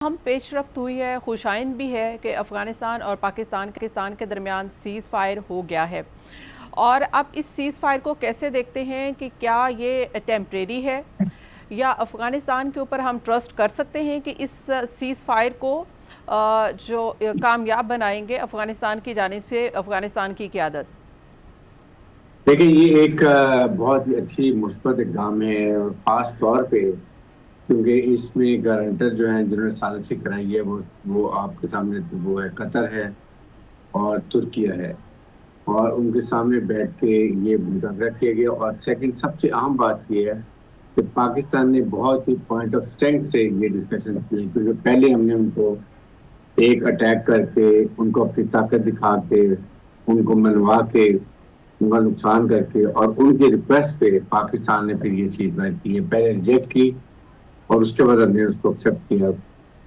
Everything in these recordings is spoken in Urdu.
ہم پیش رفت ہوئی ہے، خوشائند بھی ہے کہ افغانستان اور پاکستان کے درمیان سیز فائر ہو گیا ہے، اور اب اس سیز فائر کو کیسے دیکھتے ہیں کہ کیا یہ ٹیمپریری ہے یا افغانستان کے اوپر ہم ٹرسٹ کر سکتے ہیں کہ اس سیز فائر کو جو کامیاب بنائیں گے افغانستان کی جانب سے افغانستان کی قیادت؟ دیکھیں، یہ ایک بہت ہی اچھی مثبت اقدام ہے، اور خاص طور پہ کیونکہ اس میں گارنٹر جو ہیں جنہوں نے ثالثی کرائی ہے وہ آپ کے سامنے وہ ہے قطر ہے اور ترکیہ ہے، اور ان کے سامنے بیٹھ کے یہ مذاکرہ کیا گیا۔ اور سیکنڈ سب سے اہم بات یہ ہے کہ پاکستان نے بہت ہی پوائنٹ آف اسٹرینتھ سے یہ ڈسکشن کی، کیونکہ پہلے ہم نے ان کو ایک اٹیک کر کے ان کو اپنی طاقت دکھا کے ان کو منوا کے ان کا نقصان کر کے اور ان کی ریکویسٹ پہ پاکستان نے پھر یہ چیز کی ہے، پہلے ریجیکٹ کی اور اس کے بعد ہم نے اس کو ایکسیپٹ کیا۔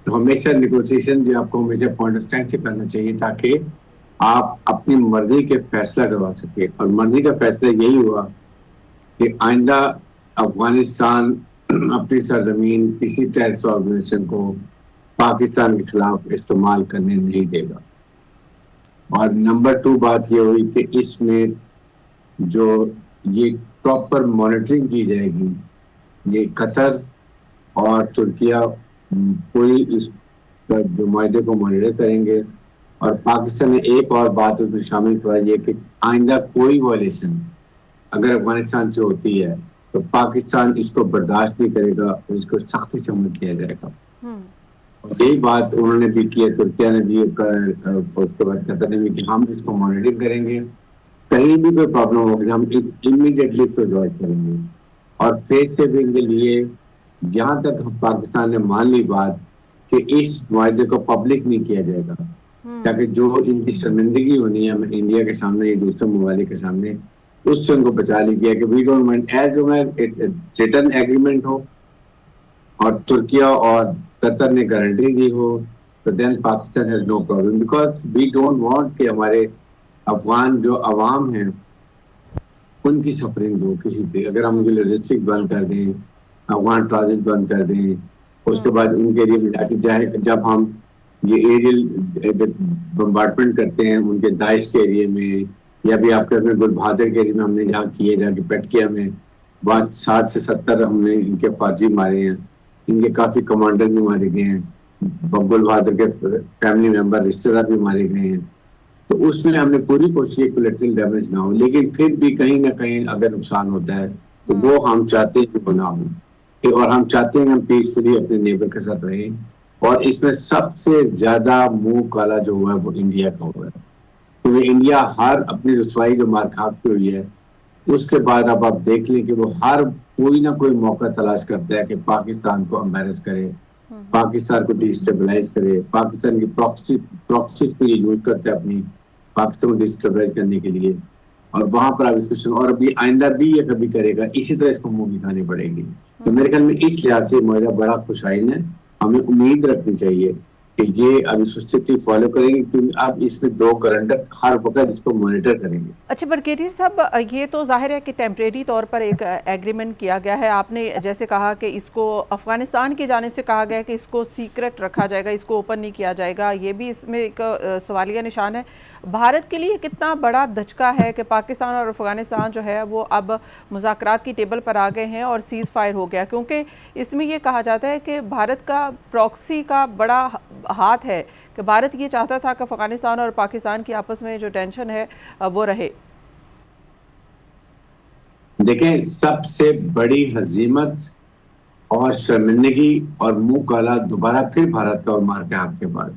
تو ہمیشہ نیگوسیشن بھی آپ کو ہمیشہ پوائنٹ آف اسٹرینتھ سے کرنا چاہیے تاکہ آپ اپنی مرضی کے فیصلہ کروا سکے، اور مرضی کا فیصلہ یہی ہوا کہ آئندہ افغانستان اپنی سرزمین کسی ٹیررسٹ آرگنائزیشن کو پاکستان کے خلاف استعمال کرنے نہیں دے گا۔ اور نمبر 2 بات یہ ہوئی کہ اس میں جو یہ پراپر مانیٹرنگ کی جائے گی، یہ قطر اور ترکیہ پوری اس جو معاہدے کو مانیٹر کریں گے، اور پاکستان نے ایک اور بات اس میں شامل کرائی ہے کہ آئندہ کوئی وائلیشن اگر افغانستان سے ہوتی ہے تو پاکستان اس کو برداشت نہیں کرے گا، اس کو سختی سے عمل کیا جائے گا۔ یہی بات انہوں نے بھی کی ہے، ترکیہ نے بھی، اس کے بعد قطر نے بھی، کہ ہم اس کو مانیٹر کریں گے، کہیں بھی کوئی پرابلم ہوگی ہم امیڈیٹلی اس کو جوائن کریں گے۔ اور فیس سیونگ کے لیے جہاں تک پاکستان نے مان لی بات کہ اس معاہدے کو پبلک نہیں کیا جائے گا، تاکہ جو ان کی شرمندگی ہونی ہے انڈیا کے سامنے یا دوسرے ممالک کے سامنے، اس سے ان کو بچا لی گیا کہ we don't mind as long as written agreement ہو اور ترکیہ اور قطر نے گارنٹی دی ہو، تو then Pakistan has no problem, because we don't want کہ ہمارے افغان جو عوام ہیں ان کی سفرنگ ہو کسی سے۔ اگر ہم لاجسٹک بند کر دیں، افغان ٹرانزٹ بند کر دیں، اس کے بعد ان کے ایریا میں جا کے جائے، جب ہم یہ ایریل بمبارڈمنٹ کرتے ہیں ان کے داعش کے ایریے میں، یا بھی آپ کے گل بہادر کے ایریے میں ہم نے جہاں کیے، جا کے پیٹکیا میں بات 60 سے 70 ہم نے ان کے فوجی مارے ہیں، ان کے کافی کمانڈر بھی مارے گئے ہیں، گل بہادر کے فیملی ممبر رشتے دار بھی مارے گئے ہیں۔ تو اس میں ہم نے پوری کوشش کی کولیٹرل ڈیمیج نہ ہو، لیکن پھر بھی کہیں نہ کہیں اگر نقصان ہوتا ہے تو وہ ہم چاہتے ہیں کہ نہ ہو، اور ہم چاہتے ہیں ہم پیسفلی اپنے نیبر کے ساتھ رہیں۔ اور اس میں سب سے زیادہ منہ کالا جو ہوا ہے وہ انڈیا کا ہوا ہے، کیونکہ انڈیا ہر اپنی رسوائی جو مار کھاپ کی ہوئی ہے اس کے بعد اب آپ دیکھ لیں کہ وہ ہر کوئی نہ کوئی موقع تلاش کرتا ہے کہ پاکستان کو امبیرس کرے، پاکستان کو ڈیسٹیبلائز کرے، پاکستان کی پراکسیز کو یہ یوز کرتے ہیں اپنی پاکستان کو ڈیسٹیبلائز کرنے کے لیے، اور وہاں پر آپ اس کو، اور ابھی آئندہ بھی یہ کبھی کرے گا، اسی طرح اس کو منہ دکھانی پڑے گی۔ تو میرے خیال میں اس لحاظ سے معاہدہ بڑا خوشائن ہے، ہمیں امید رکھنی چاہیے کہ یہ ابھی اسٹرکٹلی فالو کریں گے، کیونکہ آپ اس میں 2 گارنٹر ہر وقت اس کو مانیٹر کریں گے۔ اچھا بریگیڈیئر صاحب، یہ تو ظاہر ہے کہ ٹیمپریری طور پر ایک ایگریمنٹ کیا گیا ہے، آپ نے جیسے کہا کہ اس کو افغانستان کی جانب سے کہا گیا ہے کہ اس کو سیکرٹ رکھا جائے گا، اس کو اوپن نہیں کیا جائے گا، یہ بھی اس میں ایک سوالیہ نشان ہے۔ بھارت کے لیے کتنا بڑا دھچکا ہے کہ پاکستان اور افغانستان جو ہے وہ اب مذاکرات کی ٹیبل پر آ گئے ہیں اور سیز فائر ہو گیا، کیونکہ اس میں یہ کہا جاتا ہے کہ بھارت کا پراکسی کا بڑا ہاتھ ہے، کہ بھارت یہ چاہتا تھا کہ افغانستان اور پاکستان کی آپس میں جو ٹینشن ہے وہ رہے۔ دیکھیں، سب سے بڑی ہزیمت اور شرمندگی اور منہ کالا دوبارہ پھر بھارت کا مار کے ہاتھ کے بعد،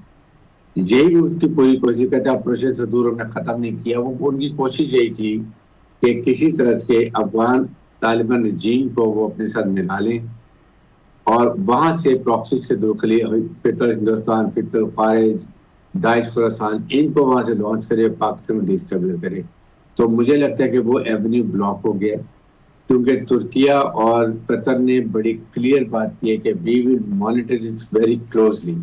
یہی اس کی پوری کوشش کرتے آپریشن صدور ہم نے ختم نہیں کیا، وہ ان کی کوشش یہی تھی کہ کسی طرح کے افغان طالبان رجیم کو وہ اپنے ساتھ ملا لیں، اور وہاں سے پراکسیز کے دخلی فطر ہندوستان، فطر خارج، داعش خراسان، ان کو وہاں سے لانچ کرے، پاکستان میں ڈیسٹیبل کرے۔ تو مجھے لگتا ہے کہ وہ ایونیو بلاک ہو گیا، کیونکہ ترکیہ اور قطر نے بڑی کلیئر بات کی ہے کہ وی ول مانیٹر اٹ ویری کلوزلی،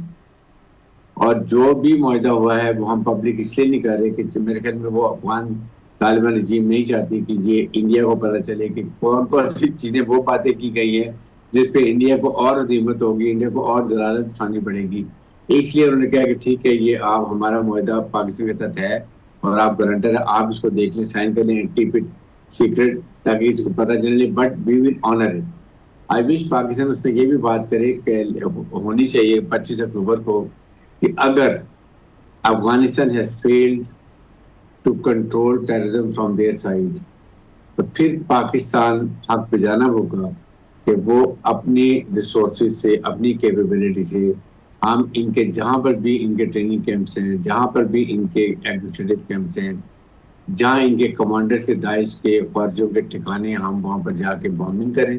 اور جو بھی معاہدہ ہوا ہے وہ ہم پبلک اس لیے نہیں کر رہے کہ میرے خیال میں وہ افغان طالبان رجیم نہیں چاہتی کہ یہ انڈیا کو پتہ چلے کہ کون کون سی چیزیں وہ باتیں کی گئی ہیں جس پہ انڈیا کو اور عظیمت ہوگی، انڈیا کو اور ضرارت اٹھانی پڑے گی. اس لیے انہوں نے کہا کہ ٹھیک ہے یہ آپ ہمارا معاہدہ پاکستان کے ساتھ ہے اور آپ گارنٹر ہیں، آپ اس کو دیکھ لیں، سائن کر لیں اینڈ کیپ اٹ سیکرٹ تاکہ اس کو پتہ چل لے، but we will honour it. I wish Pakistan اس میں یہ بھی بات کرے کہ ہونی چاہیے 25 اکتوبر کو کہ اگر Afghanistan has failed to control terrorism from their side تو پھر پاکستان حق پہ جانا ہوگا کہ وہ اپنی ریسورسز سے، اپنی کیپیبلٹی سے ہم ان کے جہاں پر بھی ان کے ٹریننگ کیمپس ہیں، جہاں پر بھی ان کے ایڈمنسٹریٹو کیمپس ہیں، جہاں ان کے کمانڈرز کے داعش کے فوجیوں کے ٹھکانے، ہم وہاں پر جا کے بامبنگ کریں،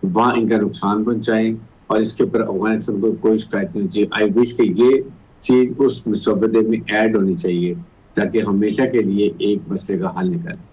وہاں ان کا نقصان پہنچائیں اور اس کے اوپر افغانستان کو کوئی شکایت نہیں چاہیے. آئی وش کہ یہ چیز اس مسودے میں ایڈ ہونی چاہیے تاکہ ہمیشہ کے لیے ایک مسئلے کا حل نکالے.